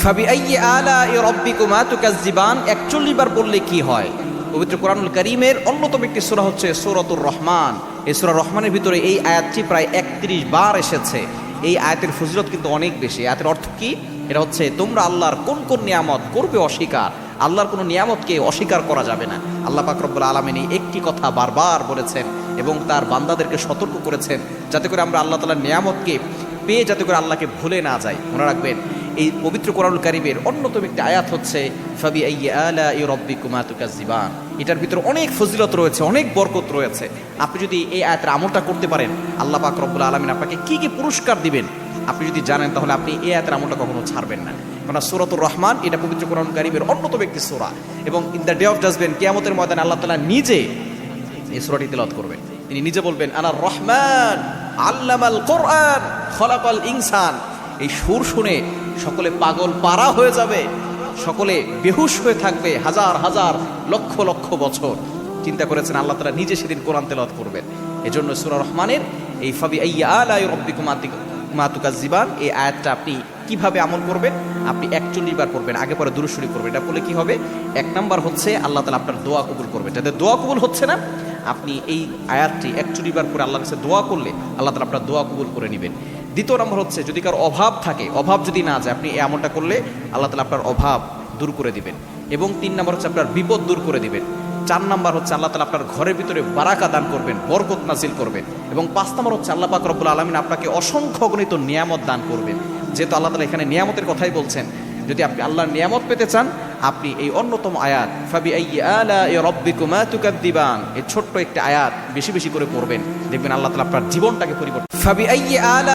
ফাবিআইয়ি আলাই রাব্বিকুমা তুকাজ্জিবান 41 বার বললে কি হয়? পবিত্র কোরআনুল কারীমের অন্যতম একটি সূরা হচ্ছে সূরাতুর রহমান। এই সূরা রহমানের ভিতরে এই আয়াতটি প্রায় 31 বার এসেছে। এই আয়াতের ফজিলত কিন্তু অনেক বেশি। আয়াতের অর্থ কি? এটা হচ্ছে তোমরা আল্লাহর কোন কোন নিয়ামত করবে অস্বীকার, আল্লাহর কোনো নিয়ামতকে অস্বীকার করা যাবে না। আল্লাহ পাক রব্বুল আলামিন এই একটি কথা বারবার বলেছেন এবং তার বান্দাদেরকে সতর্ক করেছেন যাতে করে আমরা আল্লাহ তাআলার নিয়ামতকে পেয়ে যাতে করে আল্লাহকে ভুলে না যাই। মনে রাখবেন, এই পবিত্র কোরআনুল কারীমের অন্যতম একটি আয়াত হচ্ছে ফাবিআইয়ি আলাই রাব্বিকুমা তুকাজ্জিবান। এটার ভিতরে অনেক ফজিলত রয়েছে, অনেক বরকত রয়েছে। আপনি যদি এই আয়াতের আমলটা করতে পারেন, আল্লাহ পাক রব্বুল আলামিন আপনাকে কি কি পুরস্কার দিবেন আপনি যদি জানেন, তাহলে আপনি এই আয়াতের আমলটা কখনো ছাড়বেন না। কারণ সূরাতুর রহমান এটা পবিত্র কোরআনুল কারীমের অন্যতম একটি সূরা এবং in the day of judgement, কিয়ামতের ময়দানে আল্লাহ তাআলা নিজে এই সূরাটি তেলাওয়াত করবেন। তিনি নিজে বলবেন, আনার রহমান আল্লামাল কোরআন খলাকাল ইনসান। এই সুর শুনে সকলে পাগল পারা হয়ে যাবে, সকলে বেহুশ হয়ে থাকবে হাজার হাজার লক্ষ লক্ষ বছর। চিন্তা করেছেন আল্লাহ তাআলা নিজে সেদিন কোরআন তেলাওয়াত করবেন। এজন্য সূরা রহমানের এই ফাবিআইয়ি আলাই রাব্বিকুমা তুকাজ্জিবান এই আয়াতটা আপনি কিভাবে আমল করবেন? আপনি 41 বার পড়বেন, আগে পরে দুরূদ শরীফ পড়বেন। এটা বলে কি হবে? 1 নাম্বার হচ্ছে আল্লাহ তাআলা আপনার দোয়া কবুল করবে। যাদের দোয়া কবুল হচ্ছে না, আপনি এই আয়াতটি 41 বার করে আল্লাহর কাছে দোয়া করলে আল্লাহ তাআলা আপনার দোয়া কবুল করে নেবেন। দ্বিতীয় নম্বর হচ্ছে, যদি কারো অভাব থাকে, অভাব যদি না যায়, আপনি এই আমলটা করলে আল্লাহ তাআলা আপনার অভাব দূর করে দিবেন। এবং 3 নম্বর হচ্ছে আপনার বিপদ দূর করে দিবেন। 4 নম্বর হচ্ছে আল্লাহ তাআলা আপনার ঘরের ভিতরে বারাকা দান করবেন, বরকত নাজিল করবেন। এবং 5 নম্বর হচ্ছে আল্লাহ পাক রব্বুল আলামিন আপনাকে অসংখ্য অগণিত নিয়ামত দান করবেন। যেহেতু আল্লাহ তাআলা এখানে নিয়ামতের কথাই বলছেন, যদি আপনি আল্লাহর নিয়ামত পেতে চান, আপনি এই অন্যতম আয়াত ফাবিআইয়ি আলাই রাব্বিকুমা তুকাজ্জিবান এই ছোট্ট একটা আয়াত বেশি বেশি করে পড়বেন, দেখবেন আল্লাহ তাআলা আপনার জীবনটাকে পরিবর্তন। ফাবিআইয়ি আলা